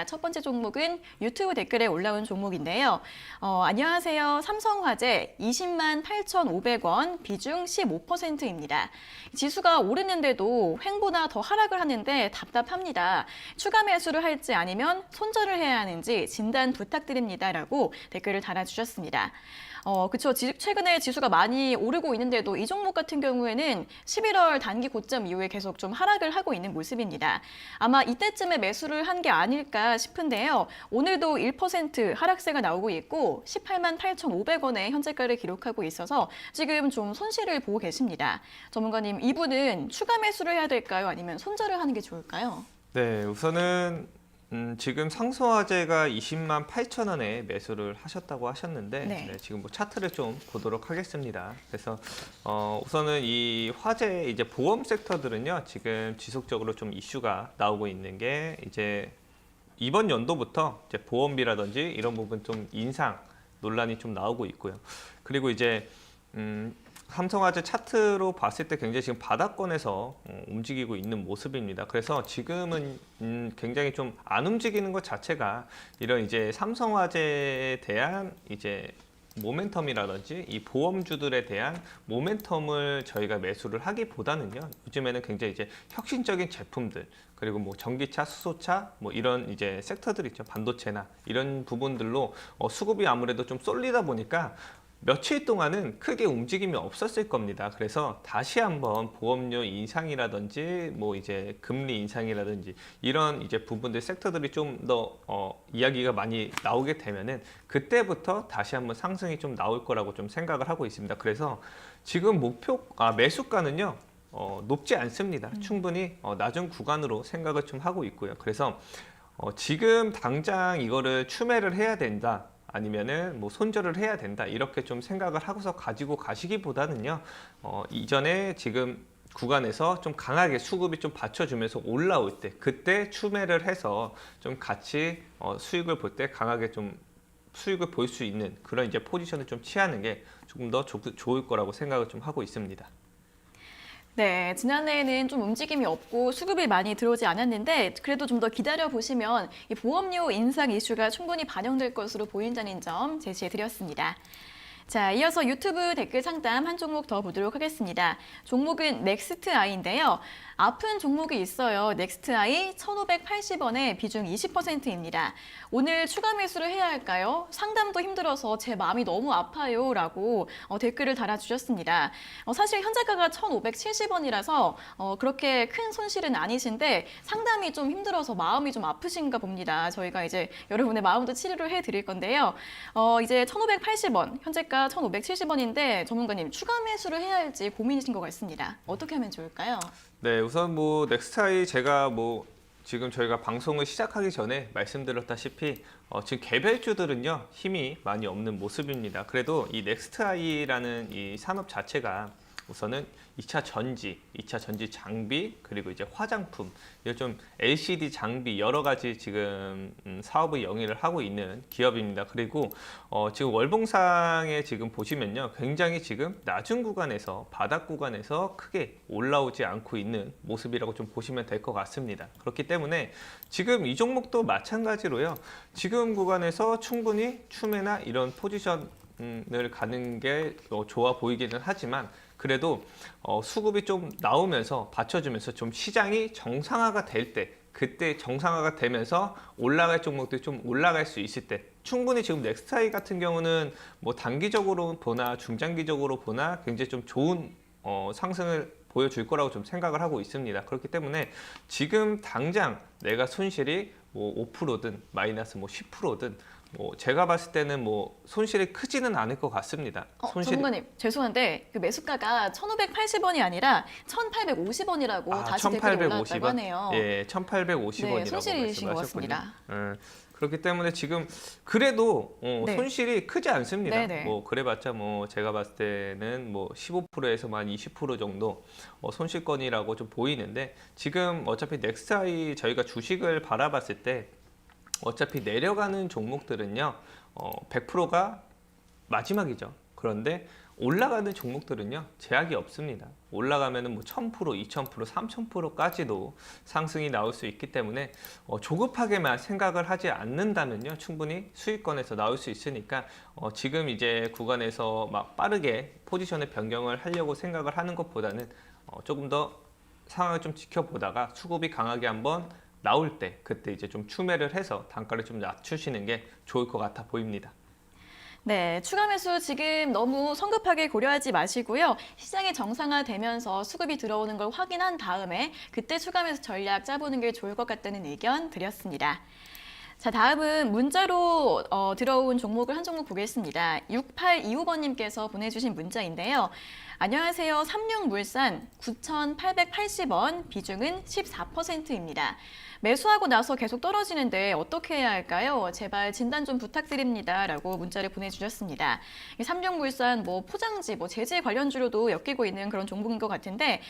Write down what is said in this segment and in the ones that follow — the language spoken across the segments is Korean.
첫 번째 종목은 유튜브 댓글에 올라온 종목인데요. 안녕하세요. 삼성화재 20만 8,500원, 비중 15%입니다. 지수가 오르는데도 횡보나 더 하락을 하는데 답답합니다. 추가 매수를 할지 아니면 손절을 해야 하는지 진단 부탁드립니다. 라고 댓글을 달아주셨습니다. 그쵸. 최근에 지수가 많이 오르고 있는데도 이 종목 같은 경우에는 11월 단기 고점 이후에 계속 좀 하락을 하고 있는 모습입니다. 아마 이때쯤에 매수를 한 게 아닐까 싶은데요. 오늘도 1% 하락세가 나오고 있고 18만 8,500원의 현재가를 기록하고 있어서 지금 좀 손실을 보고 계십니다. 전문가님, 이분은 추가 매수를 해야 될까요? 아니면 손절을 하는 게 좋을까요? 네, 우선은 지금 상소화재가 20만 8천 원에 매수를 하셨다고 하셨는데 네. 지금 뭐 차트를 좀 보도록 하겠습니다. 그래서 우선은 이 화재 이제 보험 섹터들은요 지금 지속적으로 좀 이슈가 나오고 있는 게 이제 이번 연도부터 이제 보험비라든지 이런 부분 좀 인상 논란이 좀 나오고 있고요. 그리고 이제 삼성화재 차트로 봤을 때 굉장히 지금 바닥권에서 움직이고 있는 모습입니다. 그래서 지금은 굉장히 좀 안 움직이는 것 자체가 이런 이제 삼성화재에 대한 이제 모멘텀이라든지 이 보험주들에 대한 모멘텀을 저희가 매수를 하기보다는요. 요즘에는 굉장히 이제 혁신적인 제품들 그리고 뭐 전기차, 수소차 뭐 이런 이제 섹터들 있죠. 반도체나 이런 부분들로 수급이 아무래도 좀 쏠리다 보니까 며칠 동안은 크게 움직임이 없었을 겁니다. 그래서 다시 한번 보험료 인상이라든지 뭐 이제 금리 인상이라든지 이런 이제 부분들 섹터들이 좀 더 이야기가 많이 나오게 되면은 그때부터 다시 한번 상승이 좀 나올 거라고 좀 생각을 하고 있습니다. 그래서 지금 매수가는요. 높지 않습니다. 충분히 낮은 구간으로 생각을 좀 하고 있고요. 그래서 지금 당장 이거를 추매를 해야 된다. 아니면은 뭐 손절을 해야 된다 이렇게 좀 생각을 하고서 가지고 가시기보다는요 이전에 지금 구간에서 좀 강하게 수급이 좀 받쳐주면서 올라올 때 그때 추매를 해서 좀 같이 수익을 볼 때 강하게 좀 수익을 볼 수 있는 그런 이제 포지션을 좀 취하는 게 조금 더 좋을 거라고 생각을 좀 하고 있습니다. 네, 지난해에는 좀 움직임이 없고 수급이 많이 들어오지 않았는데 그래도 좀 더 기다려 보시면 이 보험료 인상 이슈가 충분히 반영될 것으로 보인다는 점 제시해 드렸습니다. 자, 이어서 유튜브 댓글 상담 한 종목 더 보도록 하겠습니다. 종목은 넥스트아이인데요. 아픈 종목이 있어요. 넥스트아이 1,580원에 비중 20%입니다. 오늘 추가 매수를 해야 할까요? 상담도 힘들어서 제 마음이 너무 아파요. 라고 댓글을 달아주셨습니다. 사실 현재가가 1,570원이라서 그렇게 큰 손실은 아니신데 상담이 좀 힘들어서 마음이 좀 아프신가 봅니다. 저희가 이제 여러분의 마음도 치료를 해드릴 건데요. 이제 1,580원, 현재가 1,570원인데 전문가님 추가 매수를 해야 할지 고민이신 것 같습니다. 어떻게 하면 좋을까요? 네, 우선 뭐 넥스타이 제가 뭐 지금 저희가 방송을 시작하기 전에 말씀드렸다시피 지금 개별주들은요 힘이 많이 없는 모습입니다. 그래도 이 넥스트아이라는 이 산업 자체가 우선은 2차 전지 장비 그리고 이제 화장품 이런 좀 LCD 장비 여러 가지 지금 사업을 영위를 하고 있는 기업입니다. 그리고 지금 월봉상에 지금 보시면요 굉장히 지금 낮은 구간에서 바닥 구간에서 크게 올라오지 않고 있는 모습이라고 좀 보시면 될 것 같습니다. 그렇기 때문에 지금 이 종목도 마찬가지로요 지금 구간에서 충분히 추매나 이런 포지션을 가는 게 좋아 보이기는 하지만 그래도 수급이 좀 나오면서 받쳐주면서 좀 시장이 정상화가 될 때 그때 정상화가 되면서 올라갈 종목들이 좀 올라갈 수 있을 때 충분히 지금 넥스타이 같은 경우는 뭐 단기적으로 보나 중장기적으로 보나 굉장히 좀 좋은 상승을 보여줄 거라고 좀 생각을 하고 있습니다. 그렇기 때문에 지금 당장 내가 손실이 뭐 5%든 마이너스 뭐 10%든 뭐 제가 봤을 때는 뭐 손실이 크지는 않을 것 같습니다. 전문가님 죄송한데 그 매수가가 1,580원이 아니라 1,850원이라고 다시 댓글이 올라왔다고 하네요. 예, 1,850원이라고 네, 손실이신 것 말씀하셨군요. 같습니다. 그렇기 때문에 지금 그래도 네. 손실이 크지 않습니다. 네네. 뭐 그래봤자 뭐 제가 봤을 때는 뭐 15%에서만 20% 정도 손실권이라고 좀 보이는데 지금 어차피 넥스아이 저희가 주식을 바라봤을 때 어차피 내려가는 종목들은요 100%가 마지막이죠. 그런데 올라가는 종목들은요 제약이 없습니다. 올라가면은 뭐 1000%, 2000%, 3000%까지도 상승이 나올 수 있기 때문에 조급하게만 생각을 하지 않는다면요 충분히 수익권에서 나올 수 있으니까 지금 이제 구간에서 막 빠르게 포지션의 변경을 하려고 생각을 하는 것보다는 조금 더 상황을 좀 지켜보다가 수급이 강하게 한번 나올 때 그때 이제 좀 추매를 해서 단가를 좀 낮추시는 게 좋을 것 같아 보입니다. 네, 추가 매수 지금 너무 성급하게 고려하지 마시고요. 시장이 정상화되면서 수급이 들어오는 걸 확인한 다음에 그때 추가 매수 전략 짜보는 게 좋을 것 같다는 의견 드렸습니다. 자, 다음은 문자로 들어온 종목을 한 종목 보겠습니다. 6825번님께서 보내주신 문자인데요. 안녕하세요. 삼육물산 9,880원, 비중은 14%입니다. 매수하고 나서 계속 떨어지는데 어떻게 해야 할까요? 제발 진단 좀 부탁드립니다. 라고 문자를 보내주셨습니다. 이 삼육물산 뭐 포장지, 뭐 제재 관련주로도 엮이고 있는 그런 종목인 것 같은데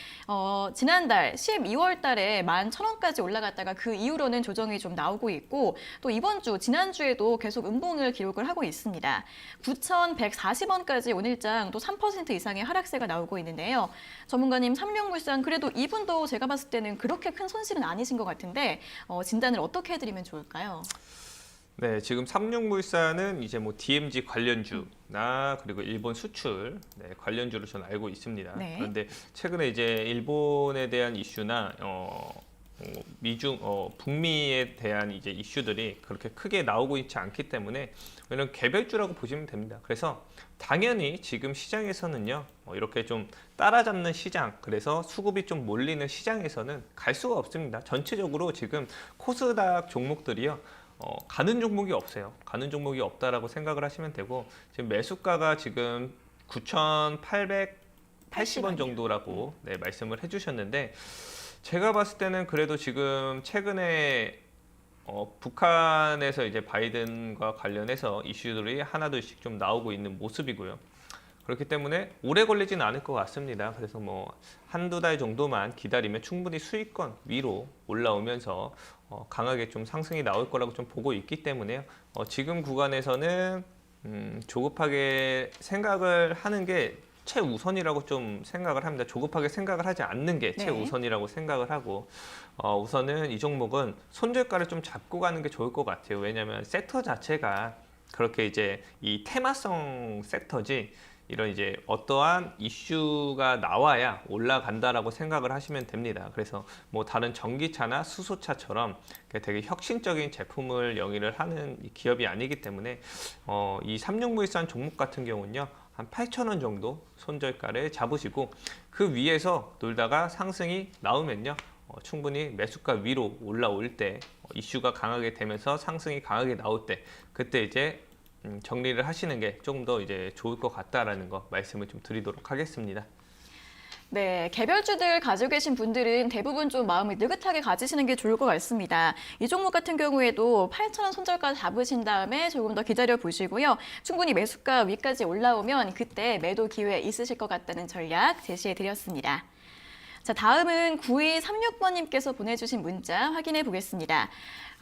지난달 12월 달에 11,000원까지 올라갔다가 그 이후로는 조정이 좀 나오고 있고 또 이번 주, 지난주에도 계속 음봉을 기록을 하고 있습니다. 9,140원까지 오늘장 또 3% 이상의 하락세가 나오고 있는데요. 전문가님, 삼육물산 그래도 이분도 제가 봤을 때는 그렇게 큰 손실은 아니신 것 같은데 진단을 어떻게 해드리면 좋을까요? 네, 지금 삼육물산은 이제 뭐 DMZ 관련주나 그리고 일본 수출 관련주로 저는 알고 있습니다. 네. 그런데 최근에 이제 일본에 대한 이슈나 북미에 대한 이제 이슈들이 그렇게 크게 나오고 있지 않기 때문에 이런 개별주라고 보시면 됩니다. 그래서 당연히 지금 시장에서는요 이렇게 좀 따라잡는 시장, 그래서 수급이 좀 몰리는 시장에서는 갈 수가 없습니다. 전체적으로 지금 코스닥 종목들이요 가는 종목이 없어요. 가는 종목이 없다라고 생각을 하시면 되고 지금 매수가가 지금 9,880원 정도라고 말씀을 해주셨는데 제가 봤을 때는 그래도 지금 최근에 북한에서 이제 바이든과 관련해서 이슈들이 하나둘씩 좀 나오고 있는 모습이고요. 그렇기 때문에 오래 걸리지는 않을 것 같습니다. 그래서 뭐 한두 달 정도만 기다리면 충분히 수익권 위로 올라오면서 강하게 좀 상승이 나올 거라고 좀 보고 있기 때문에요. 지금 구간에서는 조급하게 생각을 하는 게 최우선이라고 좀 생각을 합니다. 조급하게 생각을 하지 않는 게 최우선이라고 생각을 하고 우선은 이 종목은 손절가를 좀 잡고 가는 게 좋을 것 같아요. 왜냐하면 섹터 자체가 그렇게 이제 이 테마성 섹터지 이런 이제 어떠한 이슈가 나와야 올라간다라고 생각을 하시면 됩니다. 그래서 뭐 다른 전기차나 수소차처럼 되게 혁신적인 제품을 영위를 하는 기업이 아니기 때문에 이 삼육물산 종목 같은 경우는요. 한 8,000원 정도 손절가를 잡으시고 그 위에서 놀다가 상승이 나오면요. 충분히 매수가 위로 올라올 때 이슈가 강하게 되면서 상승이 강하게 나올 때 그때 이제 정리를 하시는 게 조금 더 이제 좋을 것 같다라는 거 말씀을 좀 드리도록 하겠습니다. 네, 개별주들 가지고 계신 분들은 대부분 좀 마음을 느긋하게 가지시는 게 좋을 것 같습니다. 이 종목 같은 경우에도 8,000원 손절가 잡으신 다음에 조금 더 기다려 보시고요. 충분히 매수가 위까지 올라오면 그때 매도 기회 있으실 것 같다는 전략 제시해 드렸습니다. 자, 다음은 9236번님께서 보내주신 문자 확인해 보겠습니다.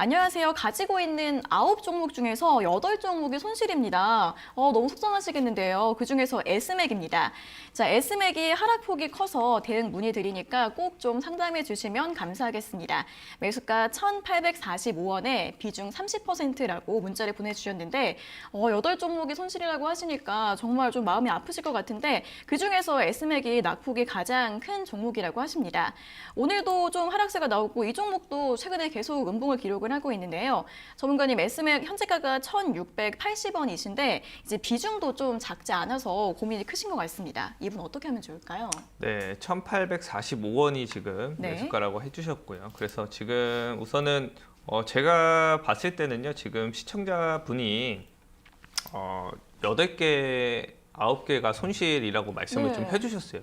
안녕하세요. 가지고 있는 9종목 중에서 8종목이 손실입니다. 너무 속상하시겠는데요. 그중에서 S맥입니다. 자, S맥이 하락폭이 커서 대응 문의드리니까 꼭 좀 상담해 주시면 감사하겠습니다. 매수가 1,845원에 비중 30%라고 문자를 보내주셨는데 8종목이 손실이라고 하시니까 정말 좀 마음이 아프실 것 같은데 그중에서 S맥이 낙폭이 가장 큰 종목이라고 하십니다. 오늘도 좀 하락세가 나오고 이 종목도 최근에 계속 음봉을 기록을 하고 있는데요. 전문가님, S맥 현재가가 1,680원이신데 이제 비중도 좀 작지 않아서 고민이 크신 것 같습니다. 이분 어떻게 하면 좋을까요? 네, 1,845원이 지금 매수가라고 해주셨고요. 그래서 지금 우선은 제가 봤을 때는요. 지금 시청자분이 8개, 9개가 손실이라고 말씀을 좀 해주셨어요.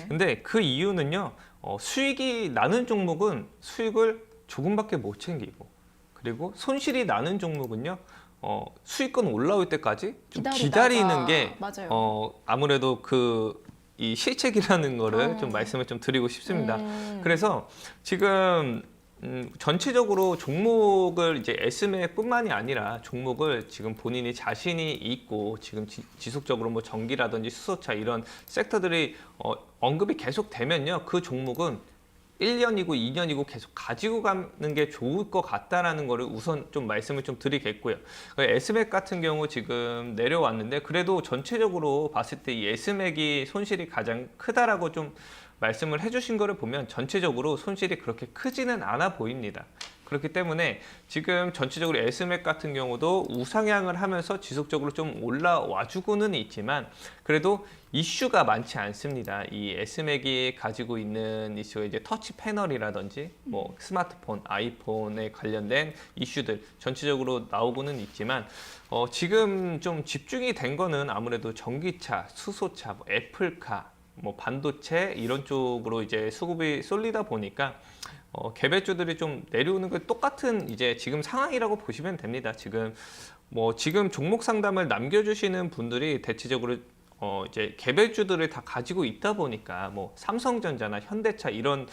근데 그 이유는요. 수익이 나는 종목은 수익을 조금밖에 못 챙기고 그리고 손실이 나는 종목은요. 수익권 올라올 때까지 좀 기다리는 게 아무래도 이 실책이라는 거를 좀 말씀을 좀 드리고 싶습니다. 그래서 지금 전체적으로 종목을 이제 SMA뿐만이 아니라 종목을 지금 본인이 자신이 있고 지금 지속적으로 뭐 전기라든지 수소차 이런 섹터들이 언급이 계속 되면요. 그 종목은 1년이고 2년이고 계속 가지고 가는 게 좋을 것 같다라는 거를 우선 좀 말씀을 좀 드리겠고요. S맥 같은 경우 지금 내려왔는데 그래도 전체적으로 봤을 때 이 S맥이 손실이 가장 크다라고 좀 말씀을 해주신 거를 보면 전체적으로 손실이 그렇게 크지는 않아 보입니다. 그렇기 때문에 지금 전체적으로 S맥 같은 경우도 우상향을 하면서 지속적으로 좀 올라와 주고는 있지만 그래도 이슈가 많지 않습니다. 이 S맥이 가지고 있는 이슈가 이제 터치 패널이라든지 뭐 스마트폰, 아이폰에 관련된 이슈들 전체적으로 나오고는 있지만 지금 좀 집중이 된 거는 아무래도 전기차, 수소차, 뭐 애플카, 뭐 반도체 이런 쪽으로 이제 수급이 쏠리다 보니까 개별주들이 좀 내려오는 게 똑같은 이제 지금 상황이라고 보시면 됩니다. 지금 종목 상담을 남겨주시는 분들이 대체적으로 이제 개별주들을 다 가지고 있다 보니까 뭐 삼성전자나 현대차 이런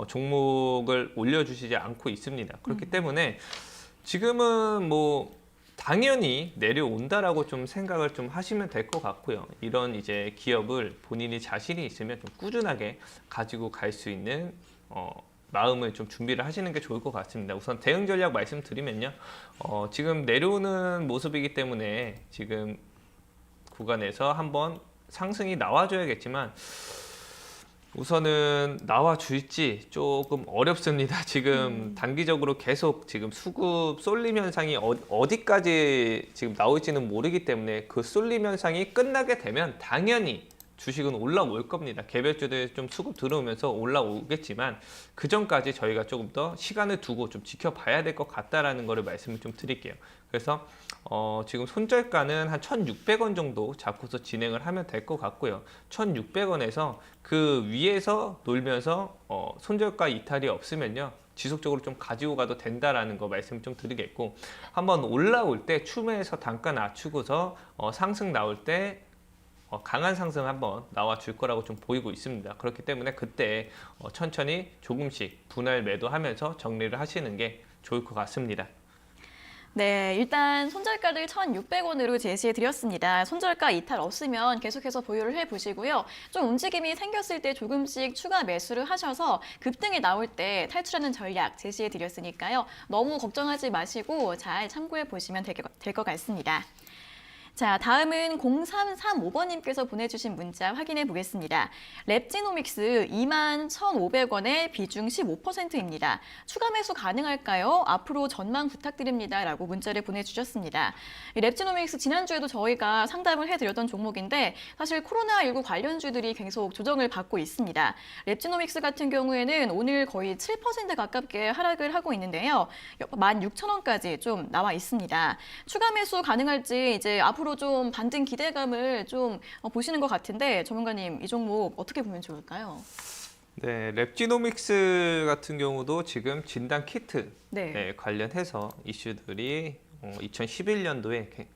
종목을 올려주시지 않고 있습니다. 그렇기 때문에 지금은 뭐 당연히 내려온다라고 좀 생각을 좀 하시면 될 것 같고요. 이런 이제 기업을 본인이 자신이 있으면 좀 꾸준하게 가지고 갈 수 있는 마음을 좀 준비를 하시는 게 좋을 것 같습니다. 우선 대응 전략 말씀드리면요. 지금 내려오는 모습이기 때문에 지금 구간에서 한번 상승이 나와줘야겠지만 우선은 나와줄지 조금 어렵습니다. 지금 단기적으로 계속 지금 수급 쏠림 현상이 어디까지 지금 나올지는 모르기 때문에 그 쏠림 현상이 끝나게 되면 당연히 주식은 올라올 겁니다. 개별주들 좀 수급 들어오면서 올라오겠지만 그 전까지 저희가 조금 더 시간을 두고 좀 지켜봐야 될 것 같다라는 거를 말씀을 좀 드릴게요. 그래서 지금 손절가는 한 1,600원 정도 잡고서 진행을 하면 될 것 같고요. 1,600원에서 그 위에서 놀면서 손절가 이탈이 없으면요. 지속적으로 좀 가지고 가도 된다라는 거 말씀 좀 드리겠고 한번 올라올 때 추매해서 단가 낮추고서 상승 나올 때 강한 상승 한번 나와 줄 거라고 좀 보이고 있습니다. 그렇기 때문에 그때 천천히 조금씩 분할 매도하면서 정리를 하시는 게 좋을 것 같습니다. 네, 일단 손절가를 1,600원으로 제시해 드렸습니다. 손절가 이탈 없으면 계속해서 보유를 해 보시고요. 좀 움직임이 생겼을 때 조금씩 추가 매수를 하셔서 급등이 나올 때 탈출하는 전략 제시해 드렸으니까요. 너무 걱정하지 마시고 잘 참고해 보시면 될 것 같습니다. 자, 다음은 0335번님께서 보내주신 문자 확인해 보겠습니다. 랩지노믹스 21,500원에 비중 15%입니다. 추가 매수 가능할까요? 앞으로 전망 부탁드립니다. 라고 문자를 보내주셨습니다. 이 랩지노믹스 지난주에도 저희가 상담을 해드렸던 종목인데 사실 코로나19 관련주들이 계속 조정을 받고 있습니다. 랩지노믹스 같은 경우에는 오늘 거의 7% 가깝게 하락을 하고 있는데요. 16,000원까지 좀 나와 있습니다. 추가 매수 가능할지 이제 앞으로 좀 반등 기대감을 좀 보시는 것 같은데 전문가님 이 종목 어떻게 보면 좋을까요? 네, 랩지노믹스 같은 경우도 지금 진단 키트 네. 관련해서 이슈들이 2020년도에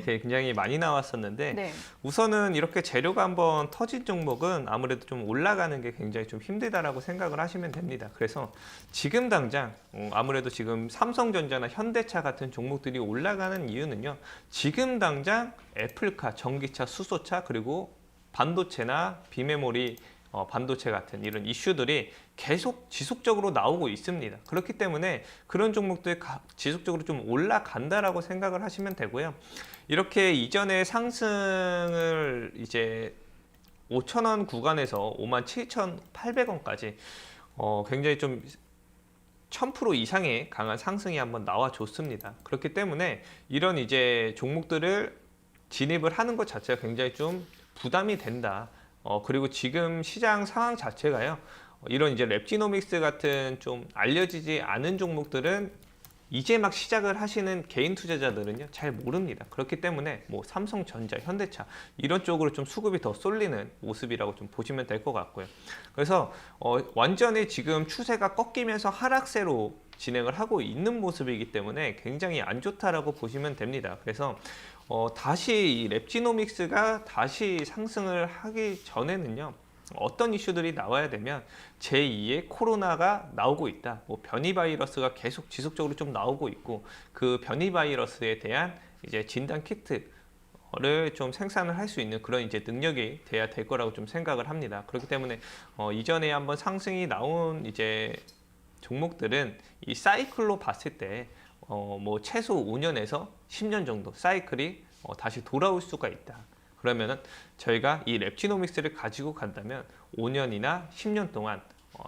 굉장히 많이 나왔었는데 네. 우선은 이렇게 재료가 한번 터진 종목은 아무래도 좀 올라가는 게 굉장히 좀 힘들다라고 생각을 하시면 됩니다. 그래서 지금 당장 아무래도 지금 삼성전자나 현대차 같은 종목들이 올라가는 이유는요. 지금 당장 애플카, 전기차, 수소차 그리고 반도체나 비메모리 반도체 같은 이런 이슈들이 계속 지속적으로 나오고 있습니다. 그렇기 때문에 그런 종목들이 지속적으로 좀 올라간다라고 생각을 하시면 되고요. 이렇게 이전에 상승을 이제 5,000원 구간에서 57,800원까지 굉장히 좀 1000% 이상의 강한 상승이 한번 나와줬습니다. 그렇기 때문에 이런 이제 종목들을 진입을 하는 것 자체가 굉장히 좀 부담이 된다. 그리고 지금 시장 상황 자체가요. 이런 이제 랩지노믹스 같은 좀 알려지지 않은 종목들은 이제 막 시작을 하시는 개인 투자자들은요 잘 모릅니다. 그렇기 때문에 뭐 삼성전자, 현대차 이런 쪽으로 좀 수급이 더 쏠리는 모습이라고 좀 보시면 될 것 같고요. 그래서 완전히 지금 추세가 꺾이면서 하락세로 진행을 하고 있는 모습이기 때문에 굉장히 안 좋다라고 보시면 됩니다. 그래서 다시 이 랩지노믹스가 다시 상승을 하기 전에는요. 어떤 이슈들이 나와야 되면 제2의 코로나가 나오고 있다. 뭐 변이 바이러스가 계속 지속적으로 좀 나오고 있고 그 변이 바이러스에 대한 이제 진단 키트를 좀 생산을 할 수 있는 그런 이제 능력이 돼야 될 거라고 좀 생각을 합니다. 그렇기 때문에 이전에 한번 상승이 나온 이제 종목들은 이 사이클로 봤을 때 뭐 최소 5년에서 10년 정도 사이클이 다시 돌아올 수가 있다. 그러면은 저희가 이 랩지노믹스를 가지고 간다면 5년이나 10년 동안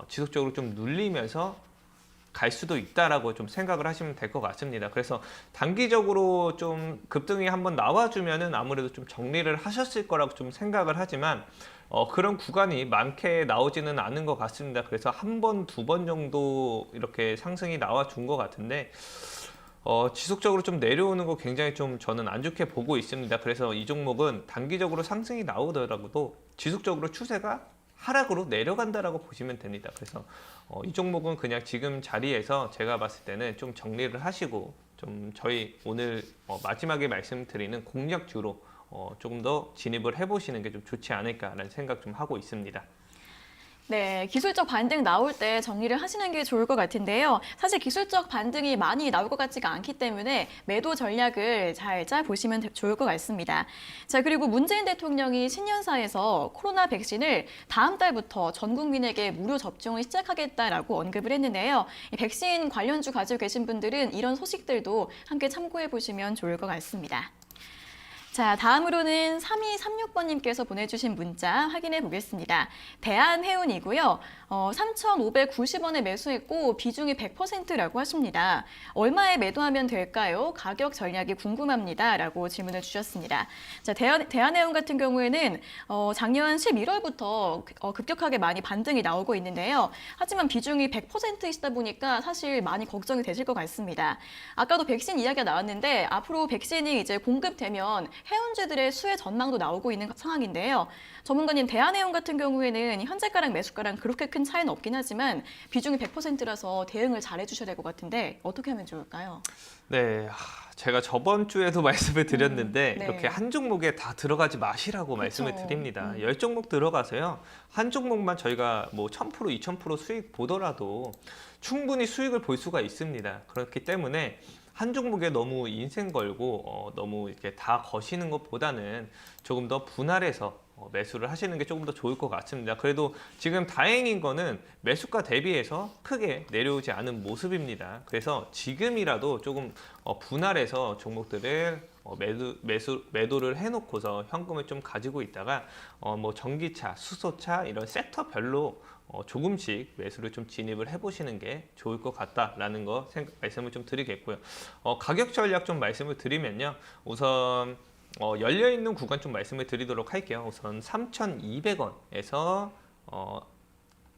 지속적으로 좀 눌리면서 갈 수도 있다라고 좀 생각을 하시면 될 것 같습니다. 그래서 단기적으로 좀 급등이 한번 나와주면은 아무래도 좀 정리를 하셨을 거라고 좀 생각을 하지만 그런 구간이 많게 나오지는 않은 것 같습니다. 그래서 한 번, 두 번 정도 이렇게 상승이 나와준 것 같은데 지속적으로 좀 내려오는 거 굉장히 좀 저는 안 좋게 보고 있습니다. 그래서 이 종목은 단기적으로 상승이 나오더라도 지속적으로 추세가 하락으로 내려간다라고 보시면 됩니다. 그래서 이 종목은 그냥 지금 자리에서 제가 봤을 때는 좀 정리를 하시고 좀 저희 오늘 마지막에 말씀드리는 공략주로 조금 더 진입을 해보시는 게 좀 좋지 않을까라는 생각 좀 하고 있습니다. 네, 기술적 반등 나올 때 정리를 하시는 게 좋을 것 같은데요. 사실 기술적 반등이 많이 나올 것 같지가 않기 때문에 매도 전략을 잘 짜보시면 좋을 것 같습니다. 자, 그리고 문재인 대통령이 신년사에서 코로나 백신을 다음 달부터 전 국민에게 무료 접종을 시작하겠다라고 언급을 했는데요. 이 백신 관련주 가지고 계신 분들은 이런 소식들도 함께 참고해 보시면 좋을 것 같습니다. 자, 다음으로는 3236번님께서 보내주신 문자 확인해 보겠습니다. 대한해운이고요. 3,590원에 매수했고 비중이 100%라고 하십니다. 얼마에 매도하면 될까요? 가격 전략이 궁금합니다. 라고 질문을 주셨습니다. 자, 대한해운 같은 경우에는 작년 11월부터 급격하게 많이 반등이 나오고 있는데요. 하지만 비중이 100%이시다 보니까 사실 많이 걱정이 되실 것 같습니다. 아까도 백신 이야기가 나왔는데 앞으로 백신이 이제 공급되면 해운주들의 수혜 전망도 나오고 있는 상황인데요. 전문가님, 대한해운 같은 경우에는 현재가랑 매수가랑 그렇게 큰 차이는 없긴 하지만 비중이 100%라서 대응을 잘 해주셔야 될 것 같은데 어떻게 하면 좋을까요? 네, 제가 저번 주에도 말씀을 드렸는데 네. 이렇게 한 종목에 다 들어가지 마시라고 말씀을 드립니다. 10종목 들어가서요. 한 종목만 저희가 뭐 1000%, 2000% 수익 보더라도 충분히 수익을 볼 수가 있습니다. 그렇기 때문에 한 종목에 너무 인생 걸고 너무 이렇게 다 거시는 것보다는 조금 더 분할해서 매수를 하시는 게 조금 더 좋을 것 같습니다. 그래도 지금 다행인 거는 매수가 대비해서 크게 내려오지 않은 모습입니다. 그래서 지금이라도 조금 분할해서 종목들을 매도를 해놓고서 현금을 좀 가지고 있다가 뭐 전기차, 수소차 이런 섹터별로 조금씩 매수를 좀 진입을 해보시는 게 좋을 것 같다라는 거 말씀을 좀 드리겠고요. 가격 전략 좀 말씀을 드리면요. 우선 열려있는 구간 좀 말씀을 드리도록 할게요. 우선 3,200원에서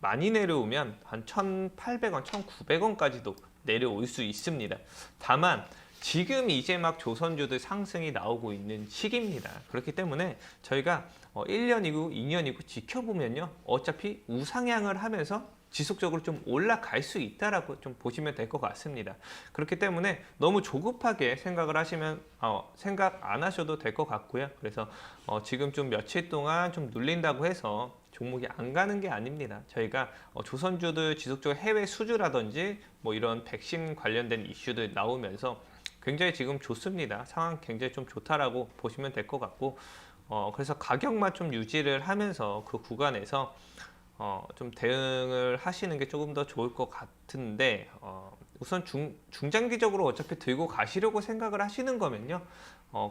많이 내려오면 한 1,800원, 1,900원까지도 내려올 수 있습니다. 다만 지금 이제 막 조선주들 상승이 나오고 있는 시기입니다. 그렇기 때문에 저희가 1년이고 2년이고 지켜보면요. 어차피 우상향을 하면서 지속적으로 좀 올라갈 수 있다라고 좀 보시면 될 것 같습니다. 그렇기 때문에 너무 조급하게 생각을 하시면 생각 안 하셔도 될 것 같고요. 그래서 지금 좀 며칠 동안 좀 눌린다고 해서 종목이 안 가는 게 아닙니다. 저희가 조선주들 지속적으로 해외 수주라든지 뭐 이런 백신 관련된 이슈들 나오면서 굉장히 지금 좋습니다. 상황 굉장히 좀 좋다라고 보시면 될 것 같고 그래서 가격만 좀 유지를 하면서 그 구간에서 좀 대응을 하시는 게 조금 더 좋을 것 같은데 우선 중장기적으로 어차피 들고 가시려고 생각을 하시는 거면요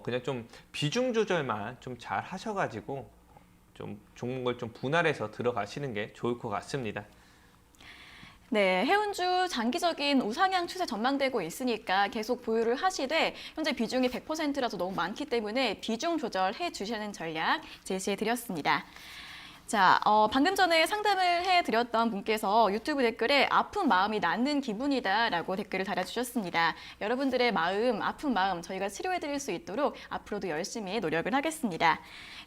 그냥 좀 비중 조절만 좀 잘 하셔가지고 좀 종목을 좀 분할해서 들어가시는 게 좋을 것 같습니다. 네, 해운주 장기적인 우상향 추세 전망되고 있으니까 계속 보유를 하시되 현재 비중이 100%라서 너무 많기 때문에 비중 조절해 주시는 전략 제시해 드렸습니다. 자, 방금 전에 상담을 해드렸던 분께서 유튜브 댓글에 아픈 마음이 낫는 기분이다라고 댓글을 달아주셨습니다. 여러분들의 마음, 아픈 마음 저희가 치료해드릴 수 있도록 앞으로도 열심히 노력을 하겠습니다.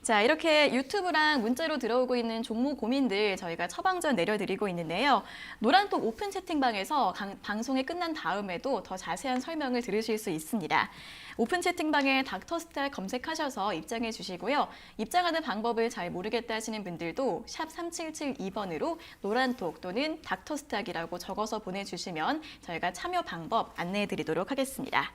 자, 이렇게 유튜브랑 문자로 들어오고 있는 종목 고민들 저희가 처방전 내려드리고 있는데요. 노란톡 오픈 채팅방에서 방송이 끝난 다음에도 더 자세한 설명을 들으실 수 있습니다. 오픈 채팅방에 닥터스타 검색하셔서 입장해 주시고요. 입장하는 방법을 잘 모르겠다 하시는 분들 분들도 샵 3772번으로 노란톡 또는 닥터스탁이라고 적어서 보내주시면 저희가 참여 방법 안내해 드리도록 하겠습니다.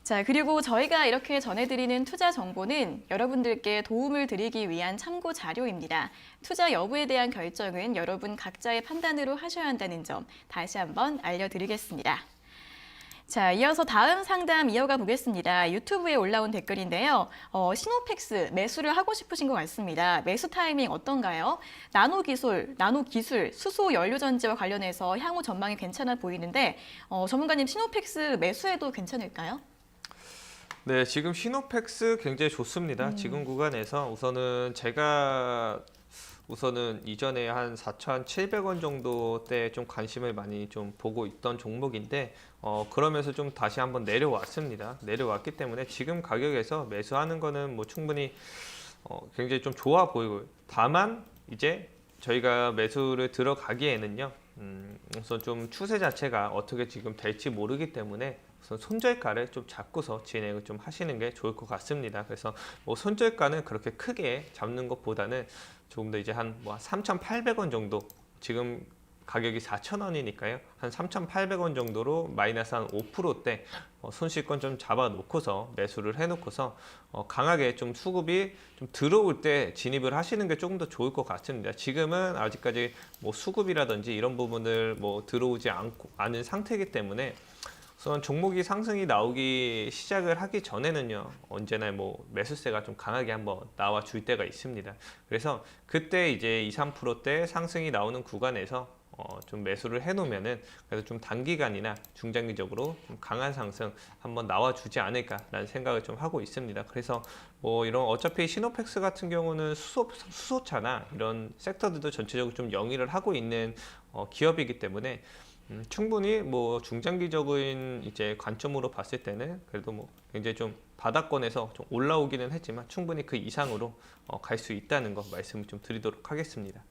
자, 그리고 저희가 이렇게 전해드리는 투자 정보는 여러분들께 도움을 드리기 위한 참고 자료입니다. 투자 여부에 대한 결정은 여러분 각자의 판단으로 하셔야 한다는 점 다시 한번 알려드리겠습니다. 자, 이어서 다음 상담 이어가 보겠습니다. 유튜브에 올라온 댓글인데요. 시노펙스 매수를 하고 싶으신 것 같습니다. 매수 타이밍 어떤가요? 나노기술, 수소 연료전지와 관련해서 향후 전망이 괜찮아 보이는데 전문가님 시노펙스 매수해도 괜찮을까요? 네, 지금 시노펙스 굉장히 좋습니다. 지금 구간에서 우선은 이전에 한 4,700원 정도 때 좀 관심을 많이 좀 보고 있던 종목인데 그러면서 좀 다시 한번 내려왔습니다. 내려왔기 때문에 지금 가격에서 매수하는 거는 뭐 충분히 굉장히 좀 좋아 보이고요. 다만 이제 저희가 매수를 들어가기에는요. 우선 좀 추세 자체가 어떻게 지금 될지 모르기 때문에 우선 손절가를 좀 잡고서 진행을 좀 하시는 게 좋을 것 같습니다. 그래서 뭐 손절가는 그렇게 크게 잡는 것보다는 조금 더 이제 한 뭐 3,800원 정도, 지금 가격이 4,000원이니까요. 한 3,800원 정도로 마이너스 한 5%대 손실권 좀 잡아놓고서 매수를 해놓고서 강하게 좀 수급이 좀 들어올 때 진입을 하시는 게 조금 더 좋을 것 같습니다. 지금은 아직까지 뭐 수급이라든지 이런 부분을 뭐 들어오지 않은 상태이기 때문에 우선 종목이 상승이 나오기 시작을 하기 전에는요, 언제나 뭐 매수세가 좀 강하게 한번 나와 줄 때가 있습니다. 그래서 그때 이제 2, 3%대 상승이 나오는 구간에서 좀 매수를 해놓으면은 그래서 좀 단기간이나 중장기적으로 좀 강한 상승 한번 나와주지 않을까라는 생각을 좀 하고 있습니다. 그래서 뭐 이런 어차피 시노펙스 같은 경우는 수소차나 이런 섹터들도 전체적으로 좀 영위를 하고 있는 기업이기 때문에 충분히 뭐 중장기적인 이제 관점으로 봤을 때는 그래도 뭐 굉장히 좀 바닥권에서 좀 올라오기는 했지만 충분히 그 이상으로 갈 수 있다는 거 말씀을 좀 드리도록 하겠습니다.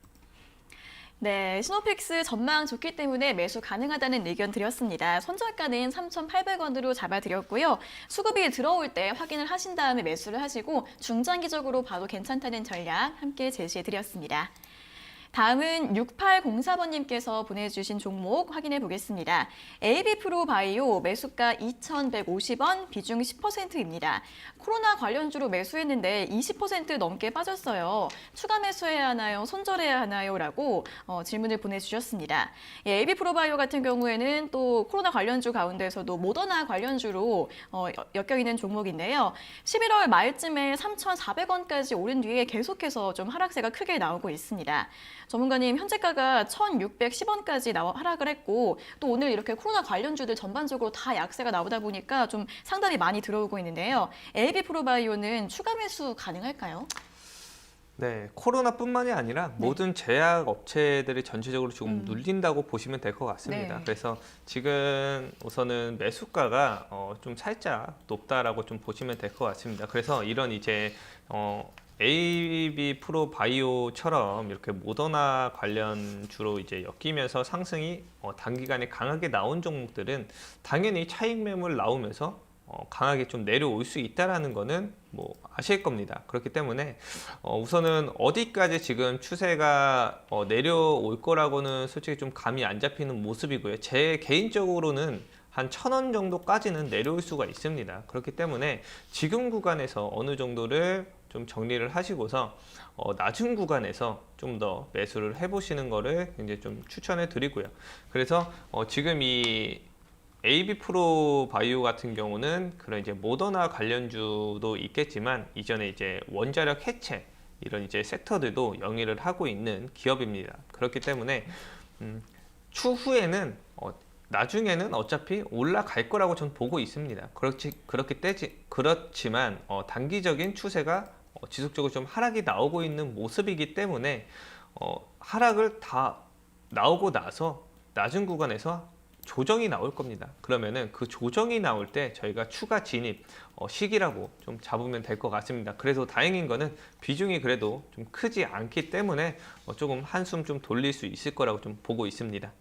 네, 시노펙스 전망 좋기 때문에 매수 가능하다는 의견 드렸습니다. 손절가는 3,800원으로 잡아드렸고요. 수급이 들어올 때 확인을 하신 다음에 매수를 하시고 중장기적으로 봐도 괜찮다는 전략 함께 제시해드렸습니다. 다음은 6804번님께서 보내주신 종목 확인해 보겠습니다. AB프로바이오 매수가 2,150원, 비중 10%입니다. 코로나 관련주로 매수했는데 20% 넘게 빠졌어요. 추가 매수해야 하나요? 손절해야 하나요? 라고 질문을 보내주셨습니다. 예, AB프로바이오 같은 경우에는 또 코로나 관련주 가운데서도 모더나 관련주로 엮여있는 종목인데요. 11월 말쯤에 3,400원까지 오른 뒤에 계속해서 좀 하락세가 크게 나오고 있습니다. 전문가님, 현재가가 1,610원까지 하락을 했고 또 오늘 이렇게 코로나 관련주들 전반적으로 다 약세가 나오다 보니까 좀 상당히 많이 들어오고 있는데요. LB프로바이오는 추가 매수 가능할까요? 네, 코로나뿐만이 아니라 모든 제약 업체들이 전체적으로 조금 눌린다고 보시면 될 것 같습니다. 네. 그래서 지금 우선은 매수가가 좀 살짝 높다라고 좀 보시면 될 것 같습니다. 그래서 이런 이제 AB 프로바이오처럼 이렇게 모더나 관련주로 이제 엮이면서 상승이 단기간에 강하게 나온 종목들은 당연히 차익 매물 나오면서 강하게 좀 내려올 수 있다라는 거는 뭐 아실 겁니다. 그렇기 때문에 우선은 어디까지 지금 추세가 내려올 거라고는 솔직히 좀 감이 안 잡히는 모습이고요. 제 개인적으로는 한 1,000원 정도까지는 내려올 수가 있습니다. 그렇기 때문에 지금 구간에서 어느 정도를 좀 정리를 하시고서 낮은 구간에서 좀 더 매수를 해보시는 거를 굉장히 좀 추천해 드리고요. 그래서 지금 이 AB프로바이오 같은 경우는 그런 이제 모더나 관련주도 있겠지만 이전에 이제 원자력 해체 이런 이제 섹터들도 영위를 하고 있는 기업입니다. 그렇기 때문에 추후에는 나중에는 어차피 올라갈 거라고 저는 보고 있습니다. 그렇지만 단기적인 추세가 지속적으로 좀 하락이 나오고 있는 모습이기 때문에 하락을 다 나오고 나서 낮은 구간에서 조정이 나올 겁니다. 그러면은 그 조정이 나올 때 저희가 추가 진입 시기라고 좀 잡으면 될 것 같습니다. 그래서 다행인 거는 비중이 그래도 좀 크지 않기 때문에 조금 한숨 좀 돌릴 수 있을 거라고 좀 보고 있습니다.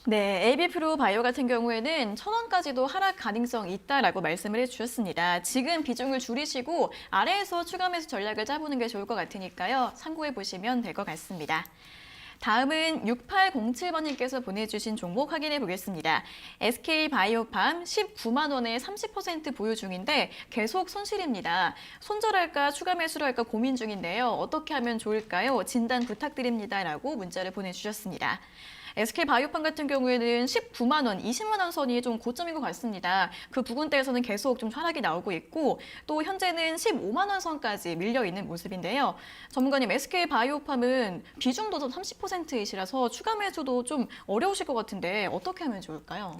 네, AB프로 바이오 같은 경우에는 1,000원까지도 하락 가능성이 있다라고 말씀을 해주셨습니다. 지금 비중을 줄이시고 아래에서 추가 매수 전략을 짜보는 게 좋을 것 같으니까요. 참고해 보시면 될 것 같습니다. 다음은 6807번님께서 보내주신 종목 확인해 보겠습니다. SK바이오팜 19만 원에 30% 보유 중인데 계속 손실입니다. 손절할까 추가 매수를 할까 고민 중인데요. 어떻게 하면 좋을까요? 진단 부탁드립니다. 라고 문자를 보내주셨습니다. SK바이오팜 같은 경우에는 19만 원, 20만 원 선이 좀 고점인 것 같습니다. 그 부근대에서는 계속 좀 하락이 나오고 있고 또 현재는 15만 원 선까지 밀려 있는 모습인데요. 전문가님, SK바이오팜은 비중도 좀 30%이시라서 추가 매수도 좀 어려우실 것 같은데 어떻게 하면 좋을까요?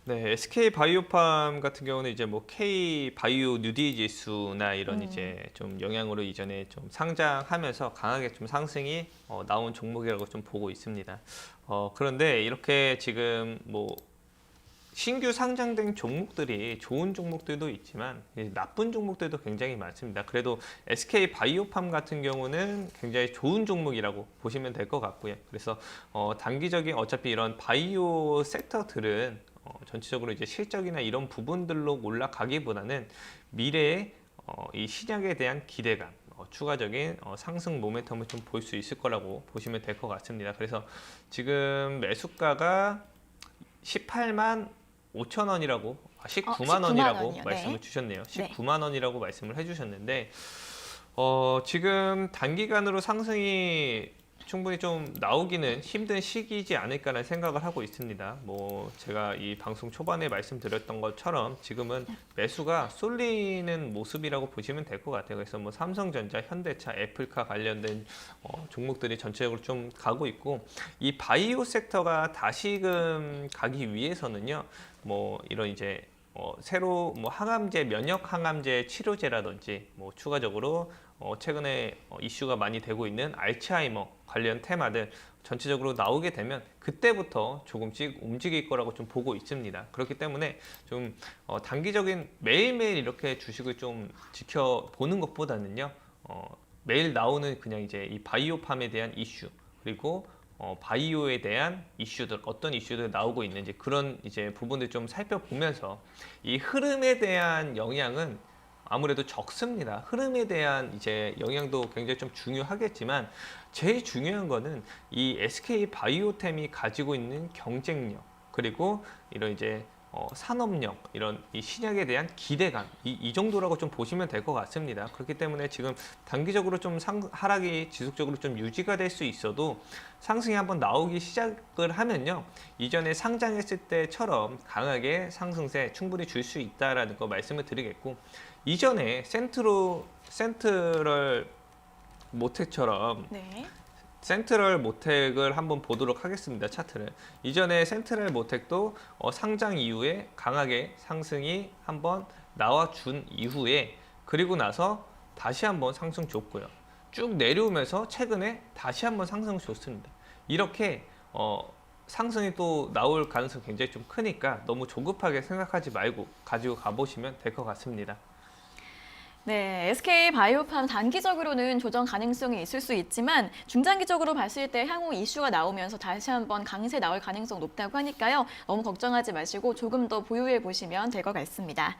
네, SK 바이오팜 같은 경우는 이제 뭐 K 바이오 뉴디 지수나 이런 이제 좀 영향으로 이전에 좀 상장하면서 강하게 좀 상승이 나온 종목이라고 좀 보고 있습니다. 그런데 이렇게 지금 뭐 신규 상장된 종목들이 좋은 종목들도 있지만 나쁜 종목들도 굉장히 많습니다. 그래도 SK 바이오팜 같은 경우는 굉장히 좋은 종목이라고 보시면 될 것 같고요. 그래서 단기적인 어차피 이런 바이오 섹터들은 전체적으로 이제 실적이나 이런 부분들로 올라가기보다는 미래에 이 신약에 대한 기대감, 추가적인 상승 모멘텀을 좀 볼 수 있을 거라고 보시면 될 것 같습니다. 그래서 지금 매수가가 18만 5천 원이라고, 19만 원이라고 원이요. 말씀을 네. 주셨네요. 네. 19만 원이라고 말씀을 해주셨는데 지금 단기간으로 상승이 충분히 좀 나오기는 힘든 시기이지 않을까라는 생각을 하고 있습니다. 뭐 제가 이 방송 초반에 말씀드렸던 것처럼 지금은 매수가 쏠리는 모습이라고 보시면 될 것 같아요. 그래서 뭐 삼성전자, 현대차, 애플카 관련된 종목들이 전체적으로 좀 가고 있고 이 바이오 섹터가 다시금 가기 위해서는요. 뭐 이런 이제 새로 뭐 항암제, 면역 항암제 치료제라든지 뭐 추가적으로 최근에 이슈가 많이 되고 있는 알츠하이머 관련 테마들 전체적으로 나오게 되면 그때부터 조금씩 움직일 거라고 좀 보고 있습니다. 그렇기 때문에 좀 단기적인 매일매일 이렇게 주식을 좀 지켜보는 것보다는요. 매일 나오는 그냥 이제 이 바이오팜에 대한 이슈 그리고 바이오에 대한 이슈들 어떤 이슈들 나오고 있는지 그런 이제 부분들 좀 살펴보면서 이 흐름에 대한 영향은 아무래도 적습니다. 흐름에 대한 이제 영향도 굉장히 좀 중요하겠지만 제일 중요한 거는 이 SK 바이오템이 가지고 있는 경쟁력 그리고 이런 이제 산업력 이런 이 신약에 대한 기대감 이 정도라고 좀 보시면 될 것 같습니다. 그렇기 때문에 지금 단기적으로 좀 하락이 지속적으로 좀 유지가 될 수 있어도 상승이 한번 나오기 시작을 하면요 이전에 상장했을 때처럼 강하게 상승세 충분히 줄 수 있다라는 거 말씀을 드리겠고 이전에 센트럴 모텍처럼 네. 센트럴 모텍을 한번 보도록 하겠습니다. 차트를. 이전에 센트럴 모텍도 상장 이후에 강하게 상승이 한번 나와준 이후에 그리고 나서 다시 한번 상승 줬고요. 쭉 내려오면서 최근에 다시 한번 상승 줬습니다. 이렇게 상승이 또 나올 가능성이 굉장히 좀 크니까 너무 조급하게 생각하지 말고 가지고 가보시면 될 것 같습니다. 네, SK바이오팜 단기적으로는 조정 가능성이 있을 수 있지만 중장기적으로 봤을 때 향후 이슈가 나오면서 다시 한번 강세 나올 가능성 높다고 하니까요. 너무 걱정하지 마시고 조금 더 보유해 보시면 될 것 같습니다.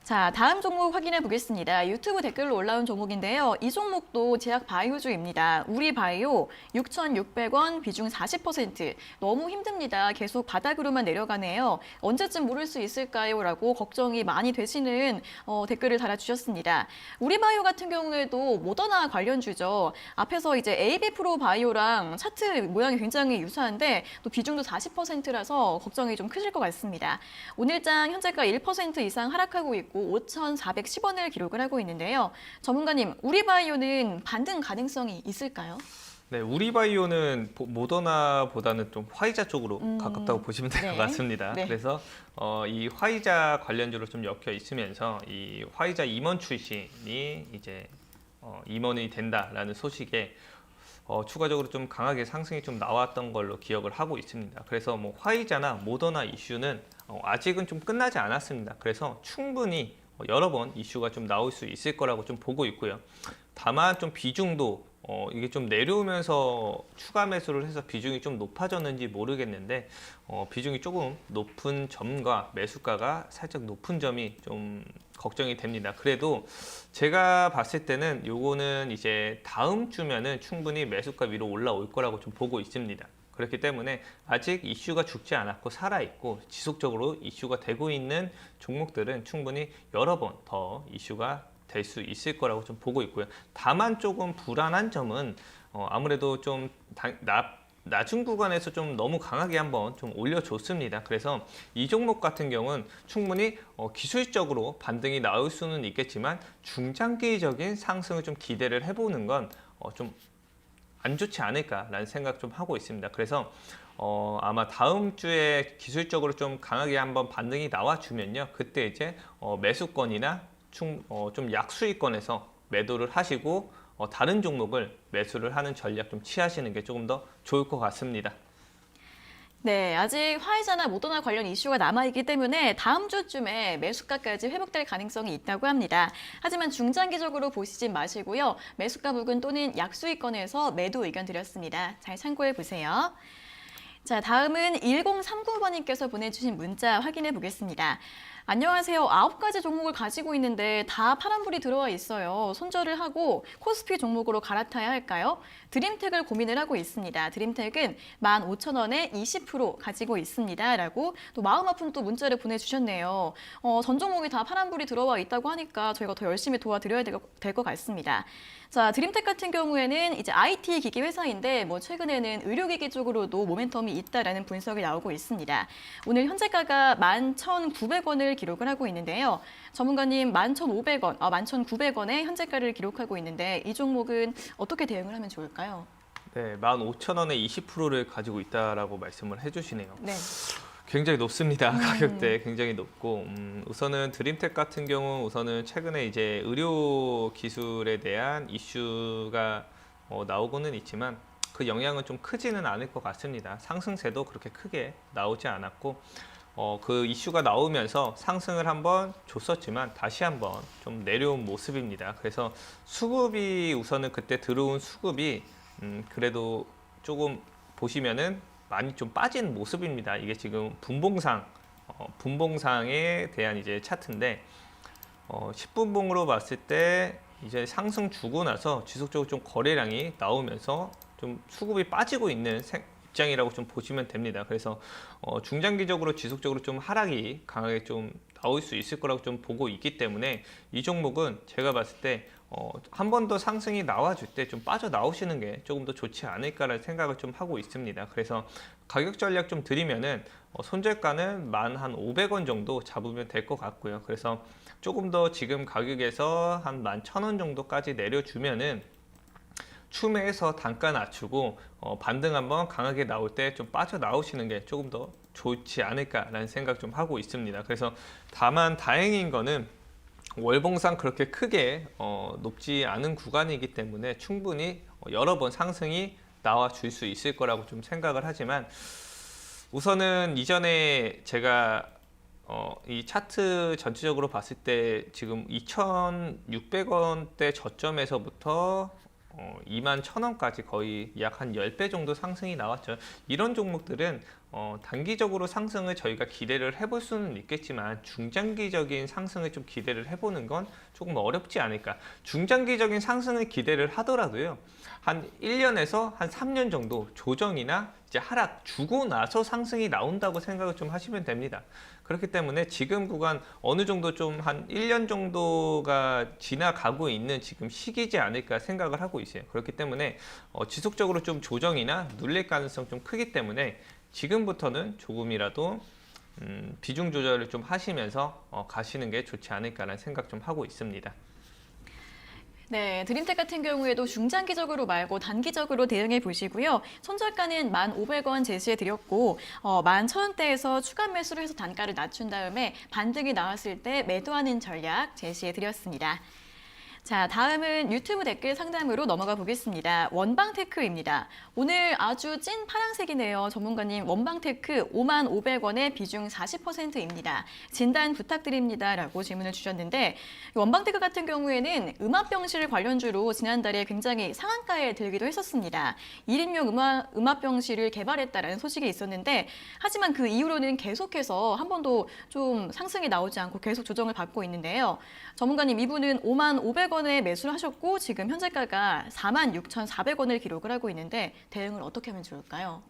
자, 다음 종목 확인해 보겠습니다. 유튜브 댓글로 올라온 종목인데요. 이 종목도 제약 바이오주입니다. 우리바이오 6,600원 비중 40%. 너무 힘듭니다. 계속 바닥으로만 내려가네요. 언제쯤 오를 수 있을까요? 라고 걱정이 많이 되시는 댓글을 달아주셨습니다. 우리바이오 같은 경우에도 모더나 관련주죠. 앞에서 이제 AB프로 바이오랑 차트 모양이 굉장히 유사한데 또 비중도 40%라서 걱정이 좀 크실 것 같습니다. 오늘장 현재가 1% 이상 하락하고 있고 5,410원을 기록을 하고 있는데요. 전문가님, 우리바이오는 반등 가능성이 있을까요? 네, 우리바이오는 모더나보다는 좀 화이자 쪽으로 가깝다고 보시면 될 것 네. 같습니다. 네. 그래서 이 화이자 관련주로 좀 엮여 있으면서 이 화이자 임원 출신이 이제 임원이 된다라는 소식에 추가적으로 좀 강하게 상승이 좀 나왔던 걸로 기억을 하고 있습니다. 그래서 뭐 화이자나 모더나 이슈는 아직은 좀 끝나지 않았습니다. 그래서 충분히 여러 번 이슈가 좀 나올 수 있을 거라고 좀 보고 있고요. 다만 좀 비중도 이게 좀 내려오면서 추가 매수를 해서 비중이 좀 높아졌는지 모르겠는데 비중이 조금 높은 점과 매수가가 살짝 높은 점이 좀 걱정이 됩니다. 그래도 제가 봤을 때는 요거는 이제 다음 주면은 충분히 매수가 위로 올라올 거라고 좀 보고 있습니다. 그렇기 때문에 아직 이슈가 죽지 않았고 살아있고 지속적으로 이슈가 되고 있는 종목들은 충분히 여러 번 더 이슈가 될 수 있을 거라고 좀 보고 있고요. 다만 조금 불안한 점은 아무래도 좀 낮은 구간에서 좀 너무 강하게 한번 좀 올려줬습니다. 그래서 이 종목 같은 경우는 충분히 기술적으로 반등이 나올 수는 있겠지만 중장기적인 상승을 좀 기대를 해보는 건 좀 안 좋지 않을까라는 생각 좀 하고 있습니다. 그래서 아마 다음 주에 기술적으로 좀 강하게 한번 반등이 나와주면요. 그때 이제 매수권이나 좀 약수익권에서 매도를 하시고 다른 종목을 매수를 하는 전략 좀 취하시는 게 조금 더 좋을 것 같습니다. 네, 아직 화이자나 모더나 관련 이슈가 남아있기 때문에 다음 주쯤에 매수가까지 회복될 가능성이 있다고 합니다. 하지만 중장기적으로 보시지 마시고요. 매수가 부근 또는 약수익권에서 매도 의견 드렸습니다. 잘 참고해 보세요. 자, 다음은 1039번님께서 보내주신 문자 확인해 보겠습니다. 안녕하세요. 9가지 종목을 가지고 있는데 다 파란불이 들어와 있어요. 손절을 하고 코스피 종목으로 갈아타야 할까요? 드림텍을 고민을 하고 있습니다. 드림텍은 15,000원에 20% 가지고 있습니다. 라고 또 마음 아픈 또 문자를 보내주셨네요. 전 종목이 다 파란불이 들어와 있다고 하니까 저희가 더 열심히 도와드려야 될 것 같습니다. 자, 드림텍 같은 경우에는 이제 IT 기기 회사인데 최근에는 의료기기 쪽으로도 모멘텀이 있다라는 분석이 나오고 있습니다. 오늘 현재가가 11,900원을 기록을 하고 있는데요. 전문가님 11,500원, 11,900원의 현재가를 기록하고 있는데 이 종목은 어떻게 대응을 하면 좋을까요? 네, 15,000원에 20%를 가지고 있다라고 말씀을 해주시네요. 네. 굉장히 높습니다. 가격대 굉장히 높고 우선은 드림텍 같은 경우 우선은 최근에 이제 의료 기술에 대한 이슈가 나오고는 있지만 그 영향은 좀 크지는 않을 것 같습니다. 상승세도 그렇게 크게 나오지 않았고 그 이슈가 나오면서 상승을 한번 줬었지만 다시 한번 좀 내려온 모습입니다. 그래서 수급이 우선은 그때 들어온 수급이 그래도 조금 보시면은 많이 좀 빠진 모습입니다. 이게 지금 분봉상에 대한 이제 차트인데 10분봉으로 봤을 때 이제 상승 주고 나서 지속적으로 좀 거래량이 나오면서 좀 수급이 빠지고 있는 입장이라고 좀 보시면 됩니다. 그래서 중장기적으로 지속적으로 좀 하락이 강하게 좀 나올 수 있을 거라고 좀 보고 있기 때문에 이 종목은 제가 봤을 때 한 번 더 상승이 나와줄 때 좀 빠져나오시는 게 조금 더 좋지 않을까라는 생각을 좀 하고 있습니다. 그래서 가격 전략 좀 드리면은 손절가는 1,500원 정도 잡으면 될 것 같고요. 그래서 조금 더 지금 가격에서 한 11,000원 정도까지 내려주면은 추매해서 단가 낮추고 반등 한번 강하게 나올 때 좀 빠져나오시는 게 조금 더 좋지 않을까라는 생각 좀 하고 있습니다. 그래서 다만 다행인 거는 월봉상 그렇게 크게 높지 않은 구간이기 때문에 충분히 여러 번 상승이 나와 줄 수 있을 거라고 좀 생각을 하지만 우선은 이전에 제가 이 차트 전체적으로 봤을 때 지금 2,600원대 저점에서부터 21,000원까지 거의 약 한 10배 정도 상승이 나왔죠. 이런 종목들은 단기적으로 상승을 저희가 기대를 해볼 수는 있겠지만 중장기적인 상승을 좀 기대를 해보는 건 조금 어렵지 않을까. 중장기적인 상승을 기대를 하더라도요. 한 1년에서 한 3년 정도 조정이나 이제 하락 주고 나서 상승이 나온다고 생각을 좀 하시면 됩니다. 그렇기 때문에 지금 구간 어느 정도 좀 한 1년 정도가 지나가고 있는 지금 시기지 않을까 생각을 하고 있어요. 그렇기 때문에 지속적으로 좀 조정이나 눌릴 가능성 좀 크기 때문에 지금부터는 조금이라도 비중 조절을 좀 하시면서 가시는 게 좋지 않을까라는 생각 좀 하고 있습니다. 네, 드림텍 같은 경우에도 중장기적으로 말고 단기적으로 대응해 보시고요. 손절가는 1,500원 제시해 드렸고 11,000원대에서 추가 매수를 해서 단가를 낮춘 다음에 반등이 나왔을 때 매도하는 전략 제시해 드렸습니다. 자, 다음은 유튜브 댓글 상담으로 넘어가 보겠습니다. 원방테크입니다. 오늘 아주 찐 파란색이네요. 전문가님, 원방테크 55,500원에 비중 40%입니다. 진단 부탁드립니다. 라고 질문을 주셨는데, 원방테크 같은 경우에는 음압병실 관련주로 지난달에 굉장히 상한가에 들기도 했었습니다. 1인용 음압병실을 개발했다라는 소식이 있었는데, 하지만 그 이후로는 계속해서 한 번도 좀 상승이 나오지 않고 계속 조정을 받고 있는데요. 전문가님, 이분은 55,500원에 매수를 하셨고 지금 현재가가 46,400원을 기록을 하고 있는데 대응을 어떻게 하면 좋을까요?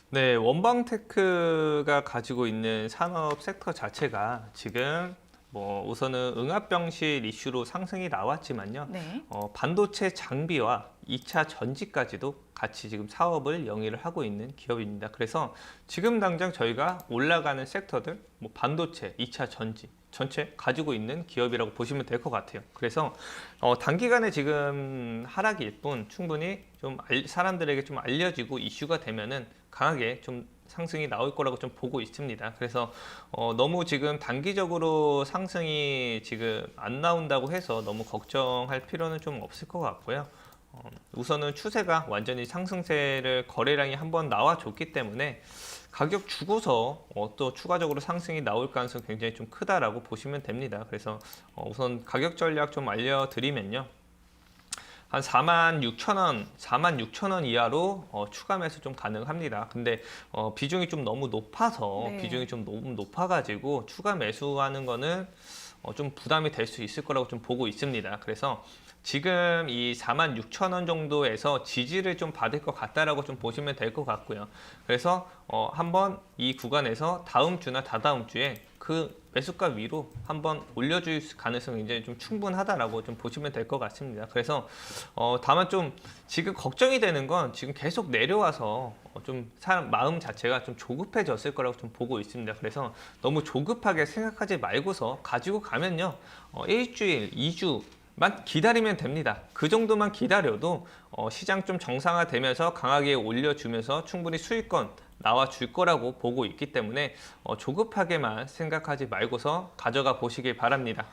네, 원방테크가 가지고 있는 산업 섹터 자체가 지금 우선은 응압병실 이슈로 상승이 나왔지만요. 네. 반도체 장비와 2차 전지까지도 같이 지금 사업을 영위를 하고 있는 기업입니다. 그래서 지금 당장 저희가 올라가는 섹터들, 반도체, 2차 전지 전체 가지고 있는 기업이라고 보시면 될 것 같아요. 그래서 단기간에 지금 하락일 뿐 충분히 좀 사람들에게 좀 알려지고 이슈가 되면은 강하게 좀 상승이 나올 거라고 좀 보고 있습니다. 그래서 너무 지금 단기적으로 상승이 지금 안 나온다고 해서 너무 걱정할 필요는 좀 없을 것 같고요. 우선은 추세가 완전히 상승세를 거래량이 한번 나와줬기 때문에 가격 주고서 또 추가적으로 상승이 나올 가능성이 굉장히 좀 크다라고 보시면 됩니다. 그래서 우선 가격 전략 좀 알려드리면요. 한 46,000원, 46,000원 이하로 추가 매수 좀 가능합니다. 근데 비중이 좀 너무 높아서 네. 비중이 좀 너무 높아가지고 추가 매수하는 거는 좀 부담이 될 수 있을 거라고 좀 보고 있습니다. 그래서 지금 이 46,000원 정도에서 지지를 좀 받을 것 같다라고 좀 보시면 될 것 같고요. 그래서 한번 이 구간에서 다음 주나 다다음 주에 그 매수가 위로 한번 올려줄 가능성이 굉장히 좀 충분하다라고 좀 보시면 될 것 같습니다. 그래서 다만 좀 지금 걱정이 되는 건 지금 계속 내려와서 좀 사람 마음 자체가 좀 조급해졌을 거라고 좀 보고 있습니다. 그래서 너무 조급하게 생각하지 말고서 가지고 가면요, 일주일, 2주만 기다리면 됩니다. 그 정도만 기다려도 시장 좀 정상화되면서 강하게 올려주면서 충분히 수익권 나와 줄 거라고 보고 있기 때문에 조급하게만 생각하지 말고서 가져가 보시길 바랍니다.